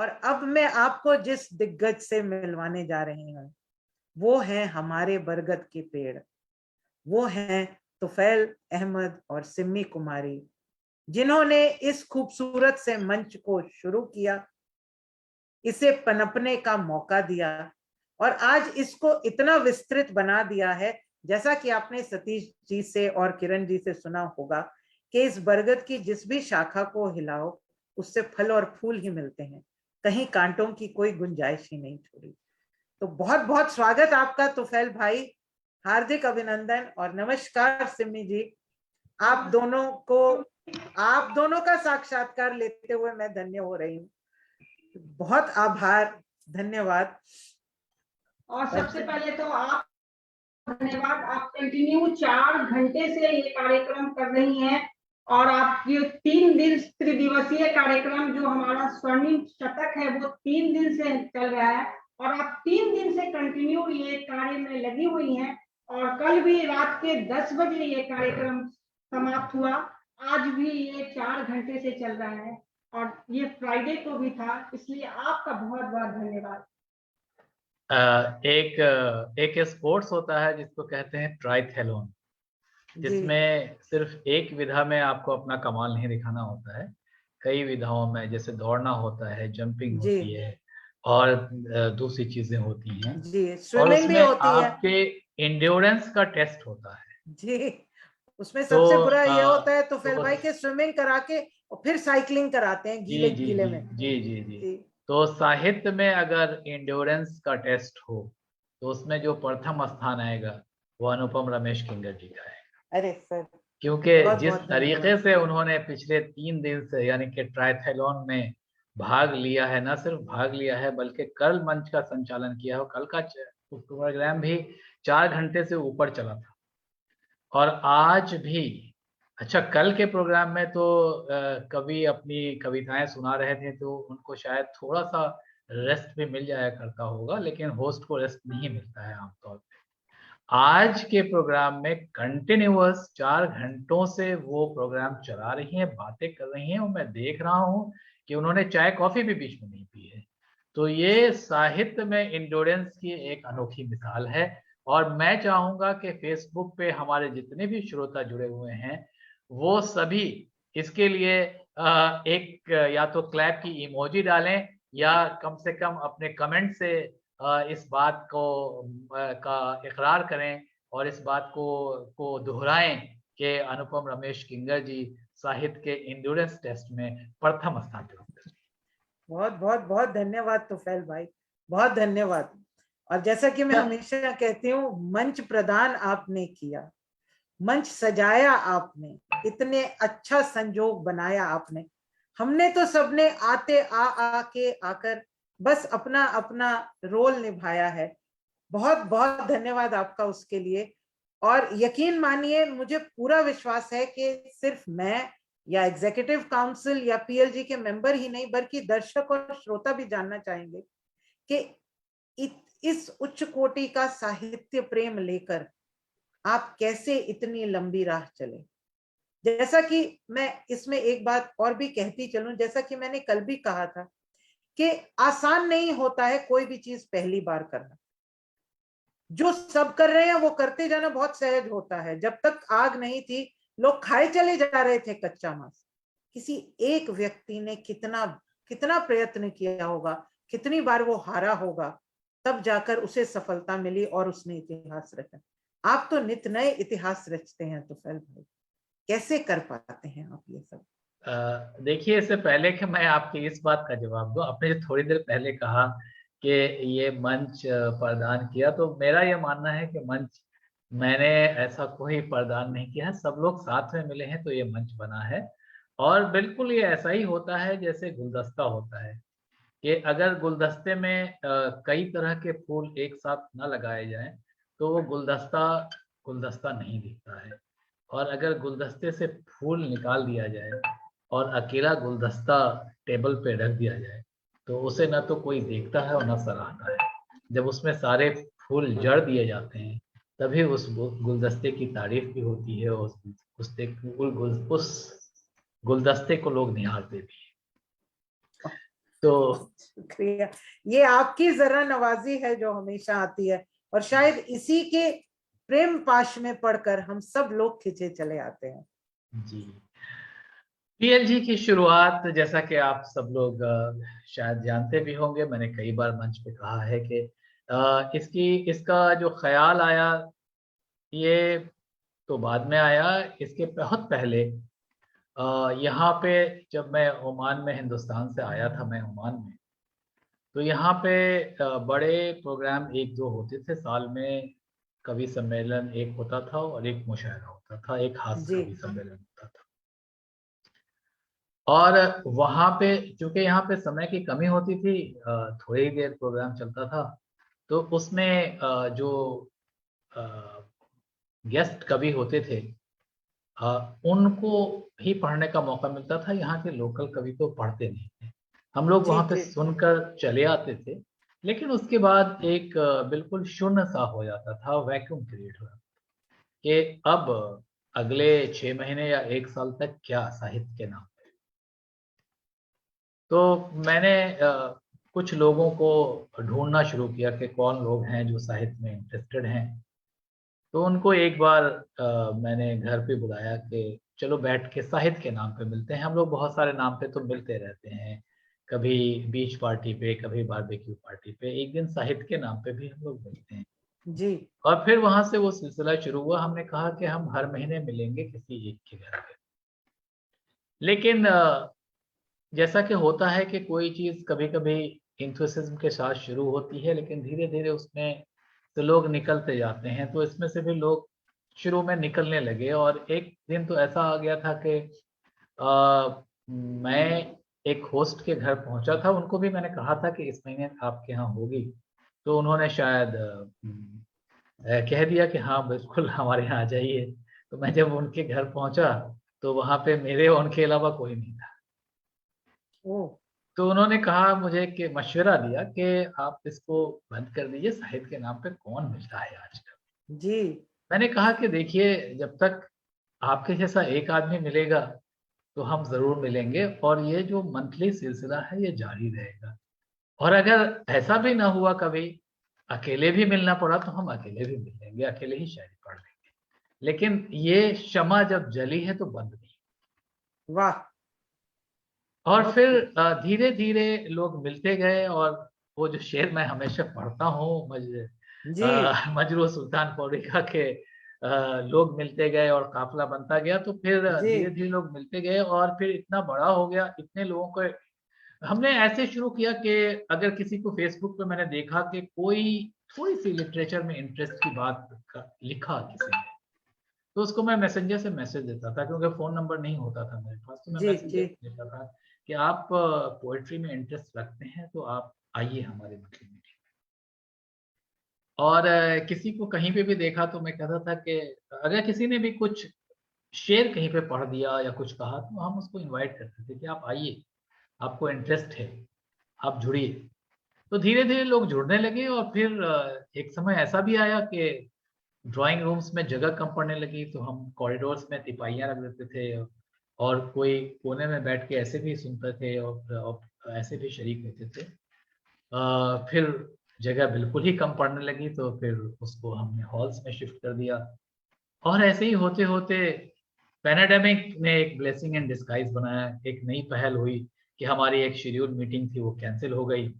और अब मैं आपको जिस दिग्गज से मिलवाने जा रही हूँ वो है हमारे बरगद के पेड़, वो हैं तुफैल अहमद और सिम्मी कुमारी, जिन्होंने इस खूबसूरत से मंच को शुरू किया, इसे पनपने का मौका दिया और आज इसको इतना विस्तृत बना दिया है। जैसा कि आपने सतीश जी से और किरण जी से सुना होगा कि इस बरगद की जिस भी शाखा को हिलाओ उससे फल और फूल ही मिलते हैं, कहीं कांटों की कोई गुंजाइश ही नहीं छोड़ी। तो बहुत बहुत स्वागत आपका तुफैल भाई, हार्दिक अभिनंदन और नमस्कार सिम्मी जी। आप दोनों का साक्षात्कार लेते हुए मैं धन्य हो रही हूँ। बहुत आभार, धन्यवाद। और सबसे पहले तो आप धन्यवाद, आप कंटिन्यू 4 घंटे से ये कार्यक्रम कर रही हैं और आपके 3 दिन त्रिदिवसीय कार्यक्रम जो हमारा स्वर्णिम शतक है वो 3 दिन से चल रहा है और आप 3 दिन से कंटिन्यू ये कार्य में लगी हुई हैं और कल भी रात के 10 बजे ये कार्यक्रम समाप्त हुआ। आज भी ये 4 घंटे से चल रहा है और ये फ्राइडे को भी था, इसलिए आपका बहुत बहुत धन्यवाद। एक स्पोर्ट्स होता है जिसको कहते हैं ट्राइथेलॉन, जिसमें सिर्फ एक विधा में आपको अपना कमाल नहीं दिखाना होता है, कई विधाओं में, जैसे दौड़ना होता है, जंपिंग होती है और दूसरी चीजें होती हैं जी, और स्विमिंग भी उसमें होती है आपके इंड्योरेंस का टेस्ट होता है जी। उसमें तो सबसे बुरा ये होता है तो फेल भाई के स्विमिंग करा के और फिर साइकिलिंग कराते हैं जी गीले में। जी जी जी। तो साहित्य में अगर इंड्योरेंस का टेस्ट हो तो उसमें जो प्रथम स्थान आएगा वो अनुपम रमेश किंगर जी का है। अरे सर, क्योंकि बहुत जिस बहुत तरीके से उन्होंने पिछले 3 दिन से यानी कि ट्राइथेलॉन में भाग लिया है, न सिर्फ भाग लिया है बल्कि कल मंच का संचालन किया है। कल का प्रोग्राम भी 4 घंटे से ऊपर चला था और आज भी। अच्छा, कल के प्रोग्राम में तो कवि अपनी कविताएं सुना रहे थे तो उनको शायद थोड़ा सा रेस्ट भी मिल जाया करता होगा, लेकिन होस्ट को रेस्ट नहीं मिलता है आमतौर पे। आज के प्रोग्राम में कंटिन्यूअस 4 घंटों से वो प्रोग्राम चला रही हैं, बातें कर रही हैं और मैं देख रहा हूँ कि उन्होंने चाय कॉफी भी बीच में नहीं पी है। तो ये साहित्य में इंडोरेंस की एक अनोखी मिसाल है और मैं चाहूंगा कि फेसबुक पे हमारे जितने भी श्रोता जुड़े हुए हैं वो सभी इसके लिए एक या तो क्लैप की इमोजी डालें या कम से कम अपने कमेंट से इस बात को का इकरार करें और इस बात को दोहराएं कि अनुपम रमेश किंगर जी साहित्य के इंड्योरेंस टेस्ट में प्रथम स्थान पर। बहुत बहुत बहुत धन्यवाद तुफैल भाई, बहुत धन्यवाद। और जैसा कि मैं हमेशा कहती हूँ, मंच प्रदान आपने किया, मंच सजाया आपने, इतने अच्छा संजोग बनाया आपने। हमने तो सबने आते आके आकर बस अपना अपना रोल निभाया है। बहुत बहुत धन्यवाद आपका उसके लिए। और यकीन मानिए, मुझे पूरा विश्वास है कि सिर्फ मैं या एग्जीक्यूटिव काउंसिल या पीएलजी के मेंबर ही नहीं बल्कि दर्शक और श्रोता भी जानना चाहेंगे कि इस उच्च कोटि का साहित्य प्रेम लेकर आप कैसे इतनी लंबी राह चले। जैसा कि मैं इसमें एक बात और भी कहती चलूं, जैसा कि मैंने कल भी कहा था कि आसान नहीं होता है कोई भी चीज पहली बार करना। जो सब कर रहे हैं वो करते जाना बहुत सहज होता है। जब तक आग नहीं थी लोग खाए चले जा रहे थे कच्चा मांस। किसी एक व्यक्ति ने कितना कितना प्रयत्न किया होगा, कितनी बार वो हारा होगा, तब जाकर उसे सफलता मिली और उसने इतिहास रचा। आप तो नित नए इतिहास रचते हैं तुफैल भाई, कैसे कर पाते हैं आप ये सब? देखिए, इससे पहले कि मैं आपकी इस बात का जवाब दूं, आपने जो थोड़ी देर पहले कहा कि ये मंच प्रदान किया, तो मेरा ये मानना है कि मंच मैंने ऐसा कोई प्रदान नहीं किया है, सब लोग साथ में मिले हैं तो ये मंच बना है। और बिल्कुल ये ऐसा ही होता है जैसे गुलदस्ता होता है कि अगर गुलदस्ते में कई तरह के फूल एक साथ न लगाए जाएं तो वो गुलदस्ता गुलदस्ता नहीं दिखता है। और अगर गुलदस्ते से फूल निकाल दिया जाए और अकेला गुलदस्ता टेबल पे रख दिया जाए तो उसे न तो कोई देखता है और न सराहता है। जब उसमें सारे फूल जड़ दिए जाते हैं तभी उस गुलदस्ते की तारीफ भी होती है और उस गुलदस्ते को लोग निहारते भी हैं। तो शुक्रिया। ये आपकी जरा नवाजी है जो हमेशा आती है, और शायद इसी के प्रेम पाश में पढ़कर हम सब लोग खिंचे चले आते हैं। जी, पीएलजी की शुरुआत जैसा कि आप सब लोग शायद जानते भी होंगे, मैंने कई बार मंच पे कहा है कि इसका जो ख्याल आया ये तो बाद में आया। इसके बहुत पहले यहाँ पे जब मैं ओमान में, हिंदुस्तान से आया था मैं ओमान में, तो यहाँ पे बड़े प्रोग्राम एक दो होते थे साल में। कवि सम्मेलन एक होता था और एक मुशायरा होता था, एक हास्य जी कवि सम्मेलन होता था। और वहाँ पे चूंकि यहाँ पे समय की कमी होती थी, थोड़ी देर प्रोग्राम चलता था, तो उसमें जो गेस्ट कवि होते थे उनको ही पढ़ने का मौका मिलता था। यहाँ के लोकल कवि तो पढ़ते नहीं थे, हम लोग जी वहाँ पे जी सुनकर चले आते थे। लेकिन उसके बाद एक बिल्कुल शून्य सा हो जाता था, वैक्यूम क्रिएट हो जाता कि अब अगले 6 महीने या 1 साल तक क्या साहित्य के नाम पे। तो मैंने कुछ लोगों को ढूंढना शुरू किया कि कौन लोग हैं जो साहित्य में इंटरेस्टेड हैं। तो उनको एक बार मैंने घर पे बुलाया कि चलो बैठ के साहित्य के नाम पे मिलते हैं। हम लोग बहुत सारे नाम पे तो मिलते रहते हैं, कभी बीच पार्टी पे, कभी बारबेक्यू पार्टी पे, एक दिन साहित्य के नाम पे भी हम लोग मिलते हैं। जी और फिर वहां से वो सिलसिला शुरू हुआ। हमने कहा कि हम हर महीने मिलेंगे किसी एक के घर पे। लेकिन जैसा कि होता है कि कोई चीज कभी कभी इंथुसिज्म के साथ शुरू होती है, लेकिन धीरे धीरे उसमें से लोग निकलते जाते हैं। तो इसमें से भी लोग शुरू में निकलने लगे, और एक दिन तो ऐसा आ गया था कि मैं एक होस्ट के घर पहुंचा था। उनको भी मैंने कहा था कि इस महीने आपके यहाँ होगी, तो उन्होंने शायद कह दिया कि हाँ बिल्कुल हमारे यहाँ आ जाइए। तो मैं जब उनके घर पहुंचा तो वहां पे मेरे और उनके अलावा कोई नहीं था। ओ तो उन्होंने कहा मुझे कि मशवरा दिया कि आप इसको बंद कर दीजिए, साहित्य के नाम पे कौन मिलता है आजकल। जी मैंने कहा कि देखिए, जब तक आपके जैसा एक आदमी मिलेगा तो हम जरूर मिलेंगे, और ये जो मंथली सिलसिला है ये जारी रहेगा। और अगर ऐसा भी ना हुआ, कभी अकेले भी मिलना पड़ा, तो हम अकेले भी मिल लेंगे, अकेले ही शायरी पढ़ लेंगे। लेकिन ये शमा जब जली है तो बंद नहीं। वाह, और बहुत फिर खूब। धीरे धीरे लोग मिलते गए। और वो जो शेर मैं हमेशा पढ़ता हूँ, जी मजरू सुल्तान पौड़ी का के लोग मिलते गए और काफिला बनता गया। तो फिर जी धीरे धीरे लोग मिलते गए, और फिर इतना बड़ा हो गया, इतने लोगों को हमने ऐसे शुरू किया कि अगर किसी को फेसबुक पे मैंने देखा कि कोई थोड़ी सी लिटरेचर में इंटरेस्ट की बात लिखा किसी ने, तो उसको मैं मैसेंजर से मैसेज देता था, क्योंकि फोन नंबर नहीं होता था मेरे पास। तो मैं जी मैसेंजर जी से देता था कि आप पोएट्री में इंटरेस्ट रखते हैं तो आप आइए हमारे मीटिंग में। और किसी को कहीं पे भी देखा तो मैं कहता था कि अगर किसी ने भी कुछ शेर कहीं पे पढ़ दिया या कुछ कहा, तो हम उसको इनवाइट करते थे कि आप आइए, आपको इंटरेस्ट है, आप जुड़िए। तो धीरे धीरे लोग जुड़ने लगे। और फिर एक समय ऐसा भी आया कि ड्राइंग रूम्स में जगह कम पड़ने लगी, तो हम कॉरिडोर्स में तिपाहियां रख देते थे, और कोई कोने में बैठ के ऐसे भी सुनते थे, और ऐसे भी शरीक होते थे। फिर जगह बिल्कुल ही कम पड़ने लगी, तो फिर उसको हमने हॉल्स में शिफ्ट कर दिया। और ऐसे ही होते होते पैनाडेमिक ने एक ब्लेसिंग इन डिस्गाइज बनाया। एक नई पहल हुई कि हमारी एक शेड्यूल मीटिंग थी वो कैंसिल हो गई।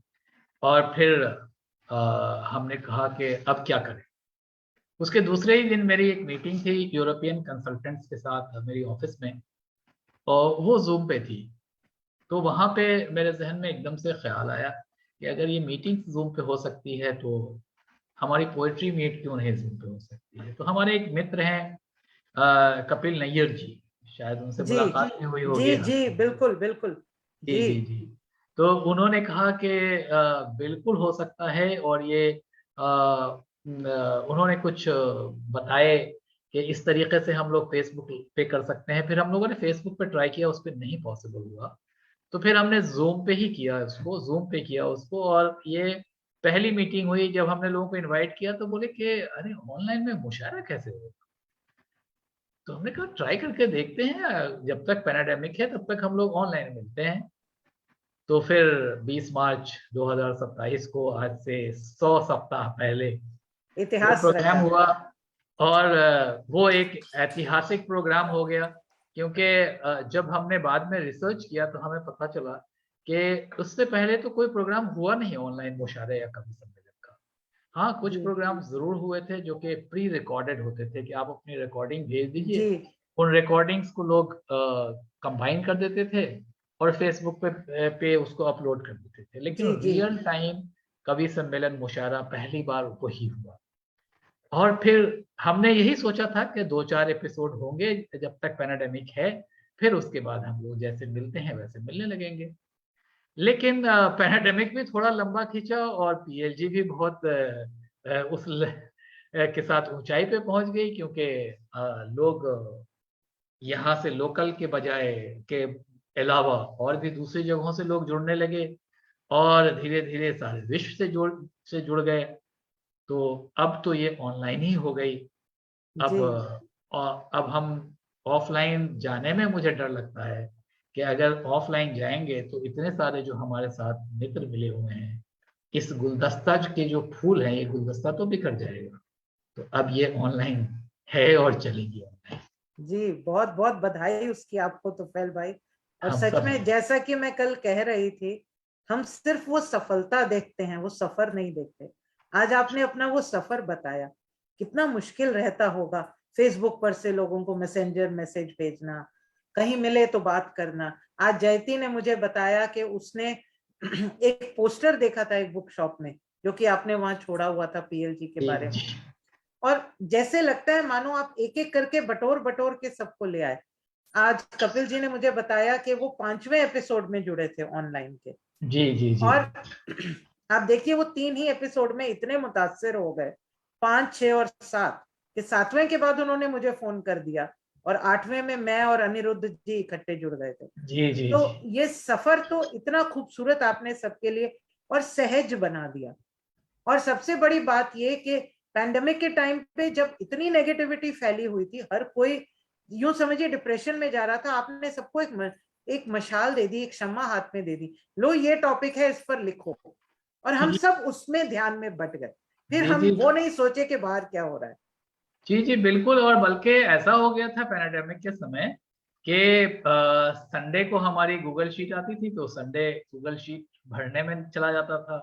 और फिर हमने कहा कि अब क्या करें। उसके दूसरे ही दिन मेरी एक मीटिंग थी यूरोपियन कंसल्टेंट्स के साथ मेरी ऑफिस में, और वो जूम पे थी। तो वहां पे मेरे जहन में एकदम से ख्याल आया कि अगर ये मीटिंग जूम पे हो सकती है तो हमारी पोएट्री मीट क्यों नहीं जूम पे हो सकती है। तो हमारे एक मित्र हैं कपिल नैयर जी, शायद उनसे जी मुलाकात भी हुई जी होगी जी आपकी। बिल्कुल बिल्कुल। जी जी जी जी। तो उन्होंने कहा कि बिल्कुल हो सकता है। और ये उन्होंने कुछ बताए कि इस तरीके से हम लोग फेसबुक पे कर सकते हैं। फिर हम लोगों ने फेसबुक पे ट्राई किया, उस पर नहीं पॉसिबल हुआ। तो फिर हमने जूम पे ही किया उसको, जूम पे किया उसको। और ये पहली मीटिंग हुई जब हमने लोगों को इनवाइट किया, तो बोले कि अरे ऑनलाइन में मुशायरा कैसे होगा। तो हमने कहा ट्राई करके देखते हैं, जब तक पैनाडेमिक है तब तक हम लोग ऑनलाइन मिलते हैं। तो फिर 20 मार्च 2027 को, आज से 100 सप्ताह पहले वो इतिहास प्रोग्राम रचा। हुआ। और वो एक ऐतिहासिक प्रोग्राम हो गया, क्योंकि जब हमने बाद में रिसर्च किया तो हमें पता चला कि उससे पहले तो कोई प्रोग्राम हुआ नहीं ऑनलाइन मुशायरे या कवि सम्मेलन का। हाँ, कुछ जी प्रोग्राम जरूर हुए थे जो कि प्री रिकॉर्डेड होते थे, कि आप अपनी रिकॉर्डिंग भेज दीजिए, जी उन रिकॉर्डिंग्स को लोग कंबाइन कर देते थे और फेसबुक पे उसको अपलोड कर देते थे। लेकिन जी जी रियल टाइम कवि सम्मेलन मुशायरा पहली बार वही हुआ। और फिर हमने यही सोचा था कि 2-4 एपिसोड होंगे जब तक पैनाडेमिक है, फिर उसके बाद हम लोग जैसे मिलते हैं वैसे मिलने लगेंगे। लेकिन पैनाडेमिक भी थोड़ा लंबा खींचा और पीएलजी भी बहुत के साथ ऊंचाई पे पहुंच गई, क्योंकि लोग यहाँ से लोकल के बजाय के अलावा और भी दूसरी जगहों से लोग जुड़ने लगे, और धीरे धीरे सारे विश्व से जुड़ गए। तो अब तो ये ऑनलाइन ही हो गई। अब जी अब हम ऑफलाइन जाने में मुझे डर लगता है कि अगर ऑफलाइन जाएंगे तो इतने सारे जो हमारे साथ मित्र मिले हुए हैं, इस गुलदस्ता के जो फूल हैं, ये गुलदस्ता तो बिखर जाएगा। तो अब ये ऑनलाइन है और चलेगी ऑनलाइन। जी, बहुत बहुत बधाई उसकी आपको तुफैल भाई। और हम सच सब में जैसा कि मैं कल कह रही थी, हम सिर्फ वो सफलता देखते हैं, वो सफर नहीं देखते। आज आपने अपना वो सफर बताया, कितना मुश्किल रहता होगा फेसबुक पर से लोगों को मैसेंजर मैसेज भेजना, कहीं मिले तो बात करना। आज जयती ने मुझे बताया कि उसने एक पोस्टर देखा था एक बुक शॉप में, जो कि आपने वहां छोड़ा हुआ था पीएलजी के बारे में, और जैसे लगता है मानो आप एक एक करके बटोर बटोर के सबको ले आए। आज कपिल जी ने मुझे बताया कि वो 5वें एपिसोड में जुड़े थे ऑनलाइन के। जी जी जी। और आप देखिए वो 3 ही एपिसोड में इतने मुतासिर हो गए, 5, 6 और 7, कि 7वें के बाद उन्होंने मुझे फोन कर दिया, और 8वें में मैं और अनिरुद्ध जी इकट्ठे जुड़ गए थे। जी जी तो जी। ये सफर तो इतना खूबसूरत आपने सबके लिए और सहज बना दिया। और सबसे बड़ी बात ये कि पैंडेमिक के टाइम पे जब इतनी नेगेटिविटी फैली हुई थी, हर कोई यूं समझिए डिप्रेशन में जा रहा था, आपने सबको एक मशाल दे दी, एक शम्मा हाथ में दे दी, लो ये टॉपिक है, इस पर लिखो। और हम जी सब उसमें ध्यान में बट गए, फिर जी हम जी वो नहीं सोचे कि बाहर क्या हो रहा है। जी जी बिल्कुल। और बल्कि ऐसा हो गया था पैनाडेमिक के समय कि संडे को हमारी गूगल शीट आती थी, तो संडे गूगल शीट भरने में चला जाता था।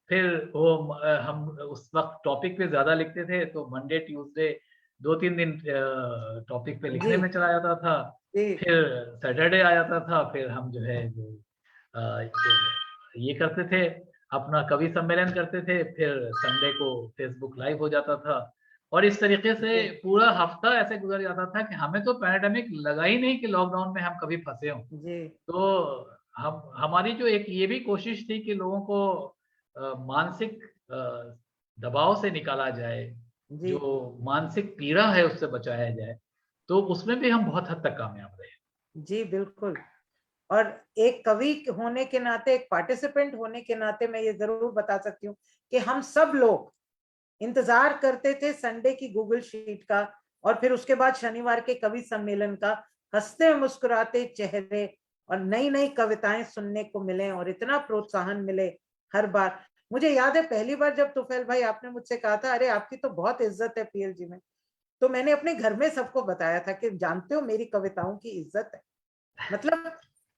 फिर वो हम उस वक्त टॉपिक पे ज्यादा लिखते थे, तो मंडे ट्यूसडे 2-3 दिन टॉपिक पे जी लिखने में चला जाता था। जी फिर सैटरडे आ जाता था, फिर हम जो है जो ये करते थे, अपना कवि सम्मेलन करते थे। फिर संडे को फेसबुक लाइव हो जाता था, और इस तरीके से जी पूरा हफ्ता ऐसे गुजर जाता था कि हमें तो पैंडेमिक लगा ही नहीं कि लॉकडाउन में हम कभी फंसे हों। जी तो हमारी जो एक ये भी कोशिश थी कि लोगों को मानसिक दबाव से निकाला जाए, जी जो मानसिक पीड़ा है उससे बचाया जाए, तो उसमें भी हम बहुत हद तक कामयाब रहे। जी बिल्कुल। और एक कवि होने के नाते, एक पार्टिसिपेंट होने के नाते मैं ये जरूर बता सकती हूँ कि हम सब लोग इंतजार करते थे संडे की गूगल शीट का, और फिर उसके बाद शनिवार के कवि सम्मेलन का, हंसते मुस्कुराते चेहरे और नई नई कविताएं सुनने को मिले, और इतना प्रोत्साहन मिले हर बार। मुझे याद है पहली बार जब तुफैल भाई आपने मुझसे कहा था, अरे आपकी तो बहुत इज्जत है पीएलजी में, तो मैंने अपने घर में सबको बताया था कि जानते हो मेरी कविताओं की इज्जत है। मतलब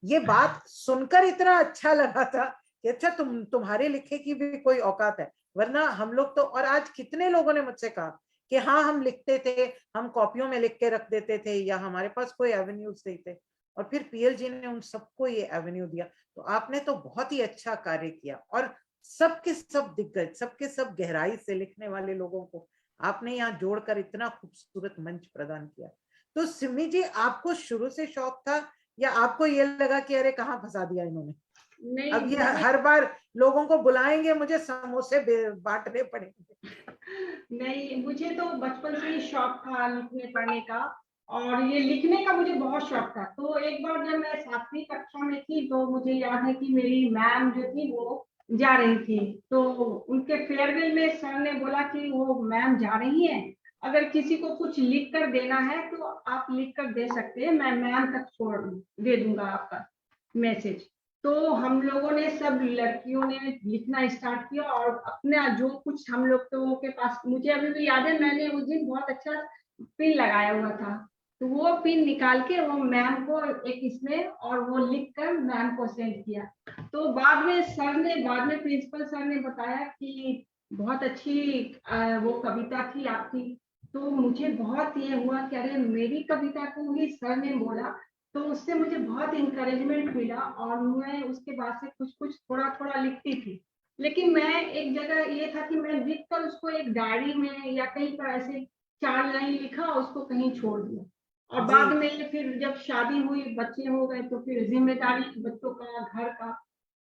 ये बात सुनकर इतना अच्छा लगा था कि अच्छा तुम्हारे लिखे की भी कोई औकात है, वरना हम लोग तो। और आज कितने लोगों ने मुझसे कहा कि हाँ हम लिखते थे, हम कॉपियों में लिख के रख देते थे, या हमारे पास कोई एवेन्यूज नहीं थे, और फिर पीएलजी ने उन सबको ये एवेन्यू दिया। तो आपने तो बहुत ही अच्छा कार्य किया, और सबके सब दिग्गज, सबके सब गहराई से लिखने वाले लोगों को आपने यहाँ जोड़कर इतना खूबसूरत मंच प्रदान किया। तो सिमी जी, आपको शुरू से शौक था, या आपको ये लगा कि अरे कहाँ फंसा दिया इन्होंने, नहीं अब ये हर बार लोगों को बुलाएंगे, मुझे समोसे बांटने पड़ेंगे? नहीं, मुझे तो बचपन से ही शौक था लिखने पढ़ने का, और ये लिखने का मुझे बहुत शौक था। तो एक बार जब मैं 7वीं कक्षा में थी, तो मुझे याद है कि मेरी मैम जो थी वो जा रही थी, तो उनके फेयरवेल में सर ने बोला कि वो मैम जा रही हैं, अगर किसी को कुछ लिख कर देना है तो आप लिख कर दे सकते हैं, मैं मैम तक छोड़ दे दूंगा आपका मैसेज। तो हम लोगों ने सब लड़कियों ने लिखना स्टार्ट किया और अपना जो कुछ हम लोगों के पास, मुझे अभी भी याद है मैंने उस दिन बहुत अच्छा पिन लगाया हुआ था, तो वो पिन निकाल के वो मैम को एक इसमें और वो लिख कर मैम को सेंड किया। तो बाद में प्रिंसिपल सर ने बताया कि बहुत अच्छी वो कविता थी आपकी। तो मुझे बहुत ये हुआ कि अरे मेरी कविता को ही सर ने बोला, तो उससे मुझे बहुत इंकरेजमेंट मिला और मैं उसके बाद से कुछ कुछ थोड़ा थोड़ा लिखती थी। लेकिन मैं एक जगह ये था कि मैं लिख कर उसको एक डायरी में या कहीं पर ऐसे 4 लाइन लिखा, उसको कहीं छोड़ दिया। और जी बाद में फिर जब शादी हुई, बच्चे हो गए, तो फिर जिम्मेदारी बच्चों का, घर का,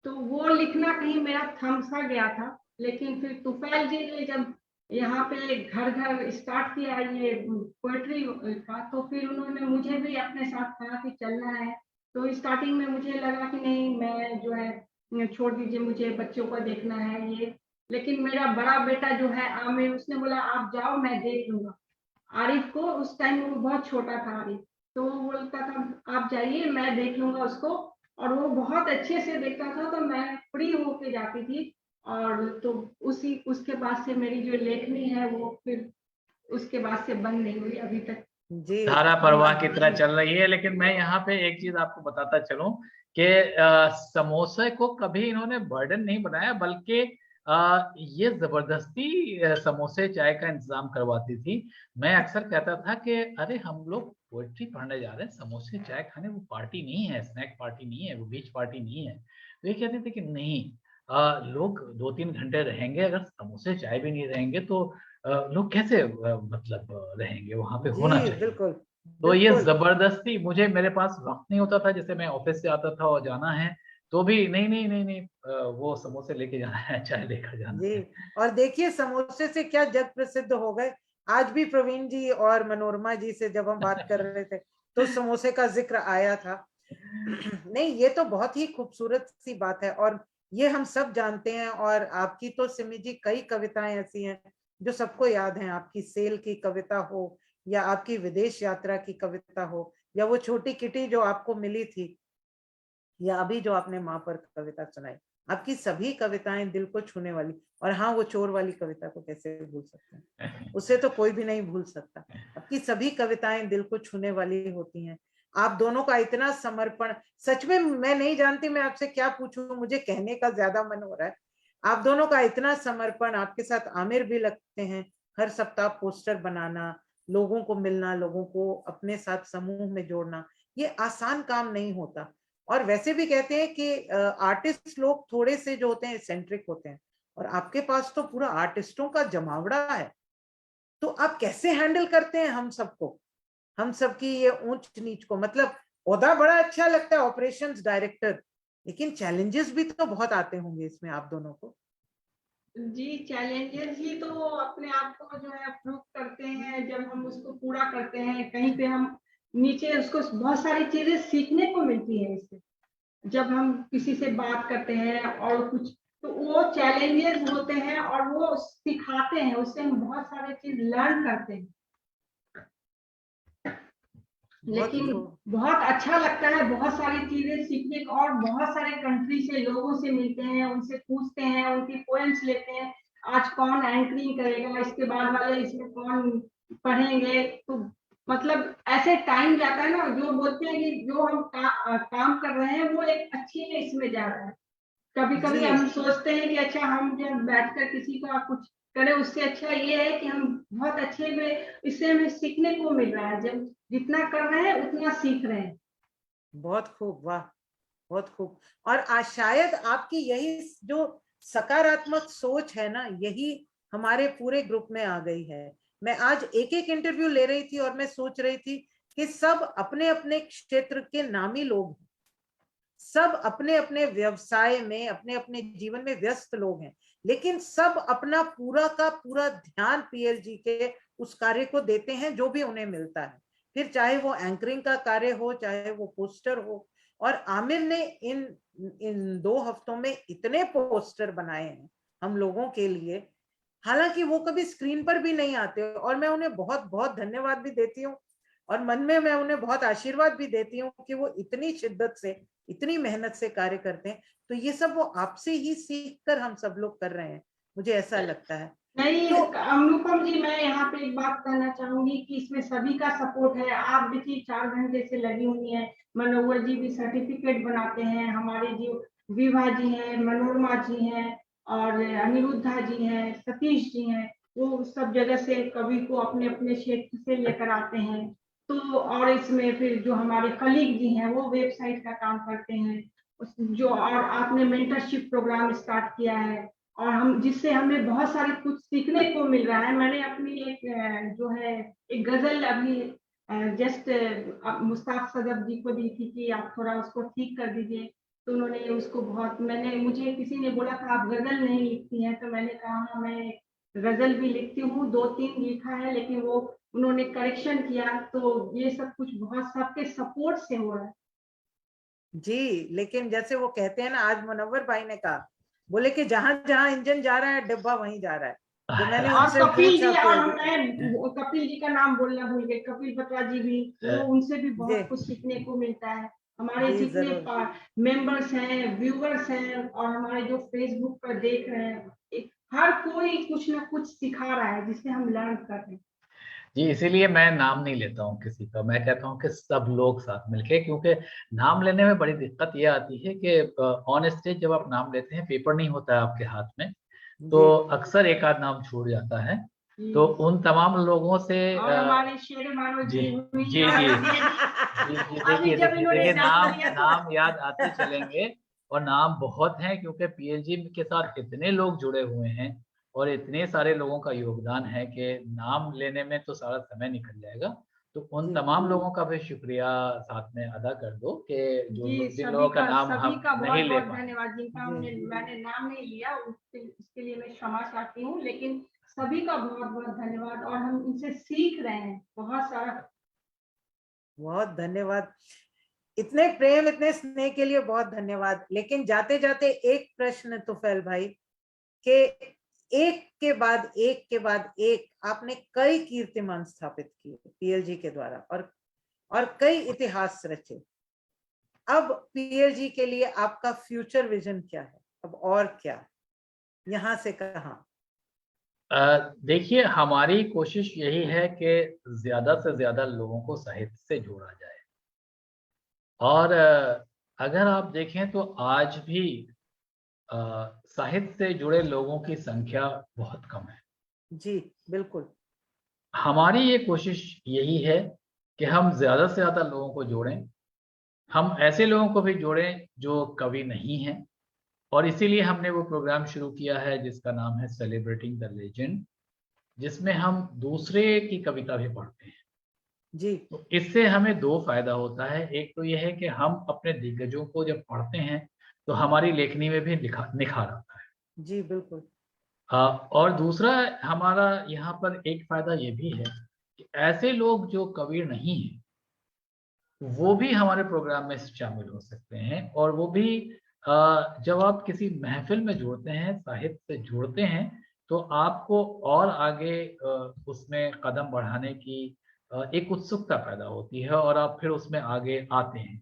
तो वो लिखना कहीं मेरा थम सा गया था। लेकिन फिर तुफैल जी ने जब यहाँ पे घर घर स्टार्ट किया ये पोएट्री का, तो फिर उन्होंने मुझे भी अपने साथ कहा कि चलना है। तो स्टार्टिंग में मुझे लगा कि नहीं, मैं जो है छोड़ दीजिए, मुझे बच्चों को देखना है ये। लेकिन मेरा बड़ा बेटा जो है आमिर, उसने बोला आप जाओ, मैं देख लूंगा। आरिफ को उस टाइम वो बहुत छोटा था आरिफ, तो वो बोलता था आप जाइए, मैं देख लूंगा उसको। और वो बहुत अच्छे से देखता था, तो मैं फ्री होके जाती थी। और तो उसके बाद से मेरी जो लेखनी है वो फिर उसके बाद से बंद नहीं हुई अभी तक। जी धारा प्रवाह की तरह चल रही है। लेकिन मैं यहाँ पे एक चीज आपको बताता चलूं कि समोसे को कभी इन्होंने बर्डन नहीं बनाया, बल्कि ये जबरदस्ती समोसे चाय का इंतजाम करवाती थी। मैं अक्सर कहता था कि अरे हम लोग पोएट्री पढ़ने जा रहे हैं, समोसे चाय खाने, वो पार्टी नहीं है, स्नैक पार्टी नहीं है, वो बीच पार्टी नहीं है। तो ये कहते थे कि नहीं, लोग 2-3 घंटे रहेंगे, अगर समोसे चाय भी नहीं रहेंगे तो लोग कैसे मतलब रहेंगे, वहां पे होना जी चाहिए। बिल्कुल तो ये बिल्कुल। जबरदस्ती, मुझे मेरे पास वक्त नहीं होता था, जैसे मैं ऑफिस से आता था और जाना है तो भी नहीं नहीं नहीं नहीं, वो समोसे लेके जाना है, चाय लेकर जाना जी, है। और देखिए समोसे से क्या जग प्रसिद्ध हो गए। आज भी प्रवीण जी और मनोरमा जी से जब हम बात कर रहे थे तो समोसे का जिक्र आया था। नहीं, ये तो बहुत ही खूबसूरत सी बात है और ये हम सब जानते हैं। और आपकी तो सिमी जी कई कविताएं ऐसी हैं जो सबको याद हैं। आपकी सेल की कविता हो या आपकी विदेश यात्रा की कविता हो या वो छोटी किटी जो आपको मिली थी या अभी जो आपने माँ पर कविता सुनाई, आपकी सभी कविताएं दिल को छूने वाली। और हाँ, वो चोर वाली कविता को कैसे भूल सकते हैं, उसे तो कोई भी नहीं भूल सकता। आपकी सभी कविताएं दिल को छूने वाली होती हैं। आप दोनों का इतना समर्पण, सच में मैं नहीं जानती मैं आपसे क्या पूछूं, मुझे कहने का ज्यादा मन हो रहा है। आप दोनों का इतना समर्पण, आपके साथ आमिर भी लगते हैं, हर सप्ताह पोस्टर बनाना, लोगों को मिलना, लोगों को अपने साथ समूह में जोड़ना, ये आसान काम नहीं होता। और वैसे भी कहते हैं कि आर्टिस्ट लोग थोड़े से जो होते हैं एसेंट्रिक होते हैं, और आपके पास तो पूरा आर्टिस्टों का जमावड़ा है। तो आप कैसे हैंडल करते हैं हम सबको, हम सबकी ये ऊंच नीच को? मतलब ओहदा बड़ा अच्छा लगता है ऑपरेशंस डायरेक्टर, लेकिन चैलेंजेस भी तो बहुत आते होंगे इसमें आप दोनों को। जी, चैलेंजेस ही तो अपने आप को जो है प्रूव करते हैं जब हम उसको पूरा करते हैं। कहीं पे हम नीचे उसको बहुत सारी चीजें सीखने को मिलती है इससे। जब हम किसी से बात करते हैं और कुछ, तो वो चैलेंजेस होते हैं और वो सिखाते हैं, उससे हम बहुत सारे चीज लर्न करते हैं। बहुत लेकिन खूब। बहुत अच्छा लगता है बहुत सारी चीजें सीखने को, और बहुत सारे कंट्री से लोगों से मिलते हैं, उनसे पूछते हैं, उनकी पोएम्स लेते हैं। आज कौन एंकरिंग करेगा, इसके बाद वाले इसमें कौन पढ़ेंगे, तो मतलब ऐसे टाइम जाता है ना, जो बोलते हैं कि जो हम काम कर रहे हैं वो एक अच्छी इसमें जा रहा है। कभी कभी जी हम सोचते हैं कि अच्छा हम जब बैठकर किसी का कुछ करें, उससे अच्छा ये है कि हम बहुत अच्छे में, इससे हमें सीखने को मिल रहा है, जब जितना कर रहे हैं उतना सीख रहे हैं। बहुत खूब, वाह, बहुत खूब। और आज शायद आपकी यही जो सकारात्मक सोच है ना, यही हमारे पूरे ग्रुप में आ गई है। मैं आज एक एक इंटरव्यू ले रही थी और मैं सोच रही थी कि सब अपने अपने क्षेत्र के नामी लोग हैं, सब अपने अपने व्यवसाय में, अपने अपने जीवन में व्यस्त लोग हैं, लेकिन सब अपना पूरा का पूरा ध्यान पीएलजी के उस कार्य को देते हैं जो भी उन्हें मिलता है। फिर चाहे वो एंकरिंग का कार्य हो, चाहे वो पोस्टर हो। और आमिर ने इन इन 2 हफ्तों में इतने पोस्टर बनाए हैं हम लोगों के लिए, हालांकि वो कभी स्क्रीन पर भी नहीं आते, और मैं उन्हें बहुत बहुत धन्यवाद भी देती हूँ। और मन में मैं उन्हें बहुत आशीर्वाद भी देती हूँ कि वो इतनी शिद्दत से, इतनी मेहनत से कार्य करते हैं। तो ये सब वो आपसे ही सीख कर हम सब लोग कर रहे हैं, मुझे ऐसा लगता है। नहीं तो अनुपम जी, मैं यहाँ पे एक बात कहना चाहूंगी कि इसमें सभी का सपोर्ट है। आप देखिए 4 घंटे से लगी हुई हैं, मनोहर जी भी सर्टिफिकेट बनाते हैं, हमारे जो विभा जी हैं, मनोरमा जी हैं, और अनिरुद्धा जी हैं, सतीश जी हैं, वो सब जगह से कवि को अपने अपने क्षेत्र से लेकर आते हैं। तो और इसमें फिर जो हमारे कलीग जी हैं वो वेबसाइट का काम करते हैं, जो और आपने मेंटरशिप प्रोग्राम स्टार्ट किया है, और हम जिससे हमें बहुत सारे कुछ सीखने को मिल रहा है। मैंने अपनी एक जो है एक गजल अभी जस्ट मुस्ताक सदफ जी को दी थी कि आप थोड़ा उसको ठीक कर दीजिए, तो उन्होंने उसको बहुत, मुझे किसी ने बोला था आप गजल नहीं लिखती हैं, तो मैंने कहा हाँ मैं गजल भी लिखती हूँ, 2-3 लिखा है, लेकिन वो उन्होंने करेक्शन किया। तो ये सब कुछ बहुत सबके सपोर्ट से हो रहा है जी, लेकिन जैसे वो कहते हैं ना, आज मुनव्वर भाई ने कहा, बोले कि जहां जहां इंजन जा रहा है डिब्बा वहीं जा रहा है। जब मैंने और उनसे कपिल जी, पूछा और कि मैं कपिल जी का नाम बोलना भूल गए, कपिल बत्रा जी भी, वो उनसे भी जी बहुत कुछ सीखने को मिलता है। हमारे जी जितने जरूर। मेंबर्स हैं, व्यूअर्स हैं, और हमारे जो फेसबुक पर देख रहे हैं, हर कोई कुछ ना कुछ सिखा रहा है जिससे हम लर्न कर रहे हैं। जी, इसीलिए मैं नाम नहीं लेता हूँ किसी का, मैं कहता हूँ कि सब लोग साथ मिलके, क्योंकि नाम लेने में बड़ी दिक्कत ये आती है कि ऑन स्टेज जब आप नाम लेते हैं, पेपर नहीं होता है आपके हाथ में, तो जी अक्सर एक आध नाम छूट जाता है। जी। तो उन तमाम लोगों से और हमारे शेर मानो जी जी हुई जी और जी अभी जी, अभी देखिए जब देखिए इन्होंने देखिए, नाम नाम लिया तो नाम याद आते चलेंगे, और नाम बहुत हैं, क्योंकि पीएलजी के साथ इतने लोग जुड़े हुए हैं और इतने सारे लोगों का योगदान है कि नाम लेने में तो सारा समय निकल जाएगा। तो उन जी तमाम लोगों का भी शुक्रिया साथ में अदा कर दो कि जो जी, जिन लोगों का नाम सभी हम का नहीं बहुत ले बहुत पाए। धन्यवाद, जिनका जी मैंने नाम नहीं लिया उसके लिए मैं क्षमा चाहती हूँ, लेकिन सभी का बहुत बहुत धन्यवाद, और हम इनसे सीख रहे हैं बहुत सारा। बहुत धन्यवाद, इतने प्रेम इतने स्नेह के लिए बहुत धन्यवाद। लेकिन जाते जाते एक प्रश्न तुफैल भाई, के एक के बाद एक आपने कई कीर्तिमान स्थापित किए पीएलजी के द्वारा, और कई इतिहास रचे। अब पीएलजी के लिए आपका फ्यूचर विजन क्या है, अब और क्या, यहाँ से कहाँ? देखिए, हमारी कोशिश यही है कि ज्यादा से ज्यादा लोगों को साहित्य से जोड़ा जाए, और अगर आप देखें तो आज भी साहित्य से जुड़े लोगों की संख्या बहुत कम है। जी बिल्कुल। हमारी ये कोशिश यही है कि हम ज़्यादा से ज़्यादा लोगों को जोड़ें, हम ऐसे लोगों को भी जोड़ें जो कवि नहीं हैं, और इसीलिए हमने वो प्रोग्राम शुरू किया है जिसका नाम है सेलिब्रेटिंग द लेजेंड, जिसमें हम दूसरे की कविता भी पढ़ते हैं। जी तो इससे हमें दो फायदा होता है। एक तो ये है कि हम अपने दिग्गजों को जब पढ़ते हैं तो हमारी लेखनी में भी निखार आता है। जी बिल्कुल। और दूसरा हमारा यहाँ पर एक फायदा ये भी है कि ऐसे लोग जो कवि नहीं हैं वो भी हमारे प्रोग्राम में शामिल हो सकते हैं, और वो भी जब आप किसी महफिल में जुड़ते हैं, साहित्य से जुड़ते हैं, तो आपको और आगे उसमें कदम बढ़ाने की एक उत्सुकता पैदा होती है, और आप फिर उसमें आगे आते हैं।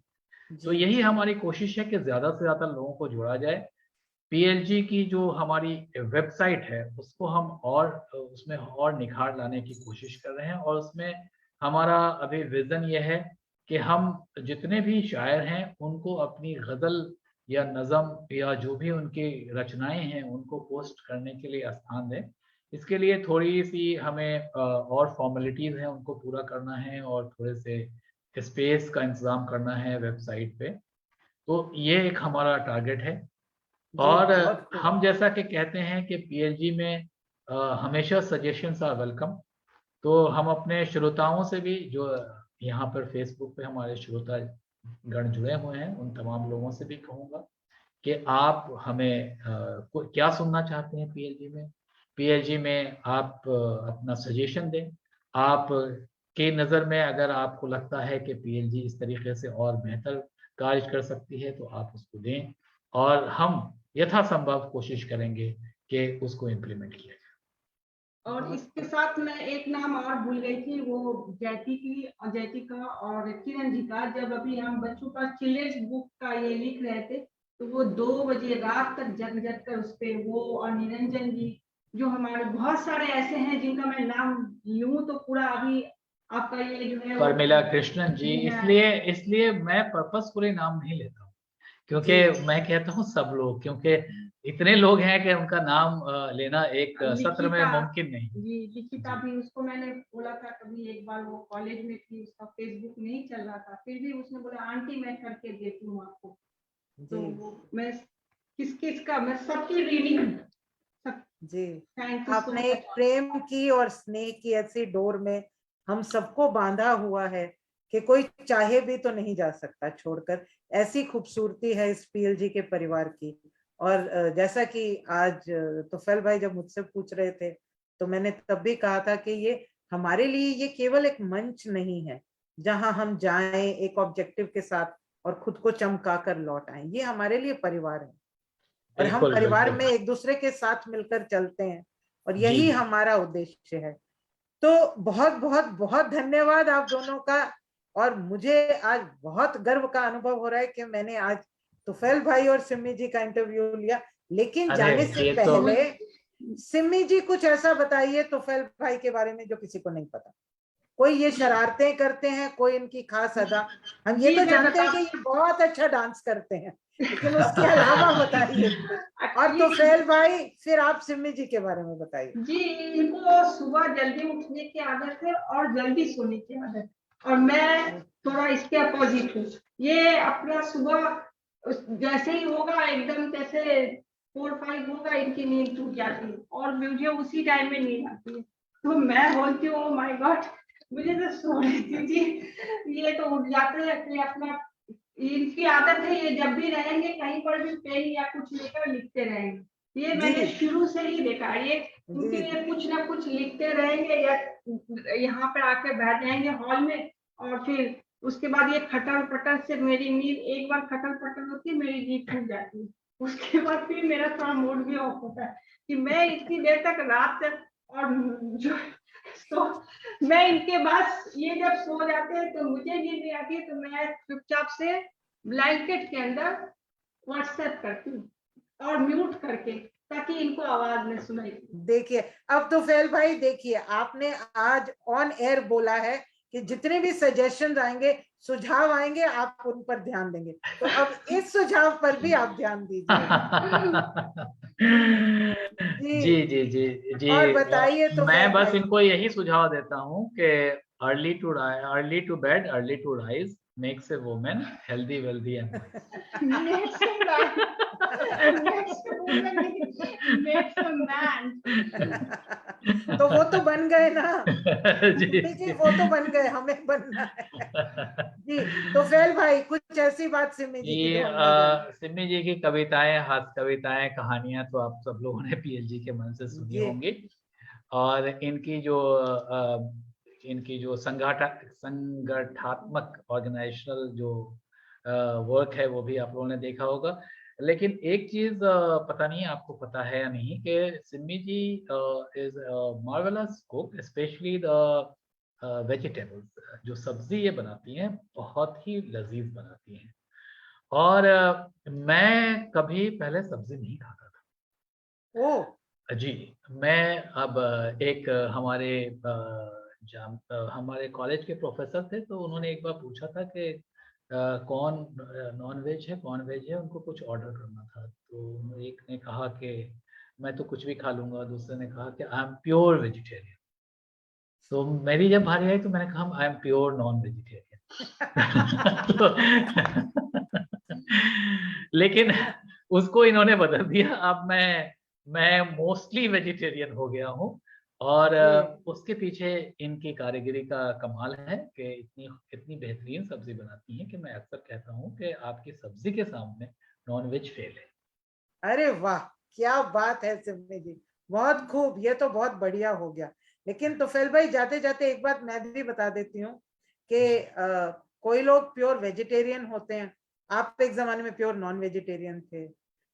तो जी यही हमारी कोशिश है कि ज़्यादा से ज़्यादा लोगों को जोड़ा जाए। पीएलजी की जो हमारी वेबसाइट है उसको हम और उसमें और निखार लाने की कोशिश कर रहे हैं, और उसमें हमारा अभी विज़न ये है कि हम जितने भी शायर हैं उनको अपनी गज़ल या नज़म या जो भी उनकी रचनाएँ हैं उनको पोस्ट करने के लिए स्थान दें। इसके लिए थोड़ी-सी हमें और फ़ॉर्मेलिटीज़ हैं उनको पूरा करना है, और थोड़े से स्पेस का इंतज़ाम करना है वेबसाइट पे। तो ये एक हमारा टारगेट है। जी और बहुत खूब। हम जैसा कि कहते हैं कि पीएलजी में हमेशा सजेशंस आर वेलकम। तो हम अपने श्रोताओं से भी, जो यहाँ पर फेसबुक पे हमारे श्रोता गण जुड़े हुए हैं, उन तमाम लोगों से भी कहूँगा कि आप हमें क्या सुनना चाहते हैं पीएलजी में। पीएलजी में आप अपना सजेशन दें। आप के नज़र में अगर आपको लगता है कि पीएलजी इस तरीके से और बेहतर कार्य कर सकती है तो आप उसको दें, और हम यथासंभव कोशिश करेंगे कि उसको इम्प्लीमेंट किया जाए। और इसके साथ मैं एक नाम और भूल गई थी, वो जयतिका और किरण जी का। जब अभी हम बच्चों का चिल्ड्रंस बुक का ये लिख रहे थे, तो वो 2 बजे रात तक जग कर उस पे, वो और निरंजन जी, जो हमारे बहुत सारे ऐसे हैं जिनका मैं नाम लूं तो पूरा अभी आपका ये जो है परमिला कृष्णन जी, है। इसलिए मैं पर्पसफुली नाम नहीं लेता हूँ, क्योंकि मैं कहता हूँ सब लोग, क्योंकि इतने लोग हैं कि उनका नाम लेना एक सत्र में मुमकिन नहीं। जी, लिखिता भी, उसको मैंने बोला था कभी एक बार, वो कॉलेज में थी, उसका फेसबुक नहीं चल रहा था, फिर भी उसने बोला आंटी मैं करके देती हूँ आपको। तो मैं किस का मैं सबकी रीडिंग जी, थैंक यू सो आपने मच। एक प्रेम की और स्नेह की ऐसी डोर में हम सबको बांधा हुआ है कि कोई चाहे भी तो नहीं जा सकता छोड़कर। ऐसी खूबसूरती है इस पीएलजी के परिवार की। और जैसा कि आज तुफैल भाई जब मुझसे पूछ रहे थे, तो मैंने तब भी कहा था कि ये हमारे लिए ये केवल एक मंच नहीं है जहां हम जाएं एक ऑब्जेक्टिव के साथ और खुद को चमका कर लौट आए। ये हमारे लिए परिवार है और हम बिल्कुल परिवार बिल्कुल में एक दूसरे के साथ मिलकर चलते हैं और जी यही जी। हमारा उद्देश्य है। तो बहुत बहुत बहुत धन्यवाद आप दोनों का। और मुझे आज बहुत गर्व का अनुभव हो रहा है कि मैंने आज तुफैल भाई और सिमी जी का इंटरव्यू लिया। लेकिन अरे जाने से ये पहले सिमी जी कुछ ऐसा बताइए तुफैल भाई के बारे में जो किसी को नहीं पता। कोई ये शरारतें करते हैं, कोई इनकी खास अदा। हम ये जी, तो मैं जानते हैं कि ये बहुत अच्छा डांस करते हैं, लेकिन उसके अलावा बताइए। और तुफैल भाई फिर आप सिमी जी के बारे में बताइए। जी, इनको सुबह जल्दी उठने की आदत है और जल्दी सोने की आदत, और मैं थोड़ा इसके अपोजिट हूँ। ये अपना सुबह जैसे ही होगा एकदम, जैसे 4-5 होगा, इनकी नींद टूट जाती है और मुझे उसी टाइम में नींद आती है। तो मैं बोलती हूँ, माय गॉड, मुझे तो सोने दीजिए। ये तो उठ जाते हैं कि अपना, इनकी आदत है, ये जब भी रहेंगे कहीं पर भी पेन या कुछ लेकर लिखते रहेंगे। ये मैंने शुरू से ही देखा है, ये क्योंकि ये कुछ ना कुछ लिखते रहेंगे या यहाँ पे आके बैठ जाएंगे हॉल में, और फिर उसके बाद ये खटर पटर से मेरी नींद, एक बार खटर पटर होती है मेरी नींद टूट जाती है। उसके बाद फिर मेरा थोड़ा मूड भी ऑफ होता है कि मैं इतनी देर तक रात तक, और जो तो मैं इनके बाद ये जब सो जाते हैं तो मुझे नींद नहीं आती है, तो मैं चुपचाप से ब्लैंकेट के अंदर व्हाट्सएप करती हूँ और म्यूट करके, ताकि इनको आवाज न सुनाई। देखिए अब तो फैल भाई, देखिए आपने आज ऑन एयर बोला है कि जितने भी सजेशन आएंगे, सुझाव आएंगे, आप उन पर ध्यान देंगे। तो अब इस सुझाव पर भी आप ध्यान दीजिए। जी जी जी जी। और बताइए तो मैं फैल बस भाई। इनको यही सुझाव देता हूँ कि early to bed early to rise makes a woman healthy, wealthy and wise. तो वो तो बन गए ना जी जी, वो तो बन गए, हमें बनना है। जी, तो फैल भाई कुछ ऐसी बात सिमी जी की ये जो हम नहीं जाने। सिमी जी की कविताएं, हास्य कविताएं, कहानियां तो आप सब लोगों ने पीएलजी के मन से सुनी जी होंगी। और इनकी जो संगठनात्मक ऑर्गेनाइजेशनल जो वर्क है वो भी आप लोगों ने देखा होगा। लेकिन एक चीज पता नहीं आपको पता है या नहीं कि Simi ji is marvellous cook, specially the vegetables. जो सब्जी ये बनाती हैं बहुत ही लजीज बनाती हैं। और मैं कभी पहले सब्जी नहीं खाता था। ओ जी। मैं अब एक हमारे कॉलेज के प्रोफेसर थे, तो उन्होंने एक बार पूछा था कि कौन नॉन वेज है कौन वेज है, उनको कुछ ऑर्डर करना था। तो एक ने कहा कि मैं तो कुछ भी खा लूंगा, दूसरे ने कहा कि आई एम प्योर वेजिटेरियन। तो मेरी जब बारी आई तो मैंने कहा I am pure non vegetarian. लेकिन उसको इन्होंने बदल दिया। अब मैं मोस्टली वेजिटेरियन हो गया हूँ। और उसके पीछे इनकी कारीगरी का कमाल है कि इतनी इतनी बेहतरीन सब्जी बनाती हैं कि मैं अक्सर कहता हूँ कि आपकी सब्जी के सामने नॉन वेज फेल है। अरे वाह, क्या बात है सिमी जी, बहुत खूब, ये तो बहुत बढ़िया हो गया। लेकिन तुफैल भाई जाते जाते एक बात मैं भी बता देती हूँ कि कोई लोग प्योर वेजिटेरियन होते हैं। आप एक जमाने में प्योर नॉन वेजिटेरियन थे।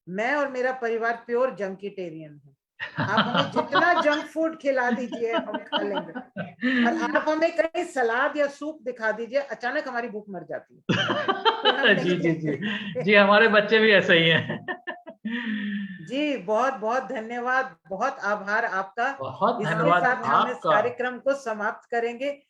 मैं और मेरा परिवार प्योर जंकीटेरियन है। आप हमें जितना जंक फूड खिला दीजिए हम खा लेंगे, और आप हमें कहीं सलाद या सूप दिखा दीजिए, अचानक हमारी भूख मर जाती है। जी जी जी जी, हमारे बच्चे भी ऐसे ही हैं। जी बहुत बहुत धन्यवाद, बहुत आभार आपका। बहुत इसके धन्यवाद साथ हम इस आपका। कार्यक्रम को समाप्त करेंगे।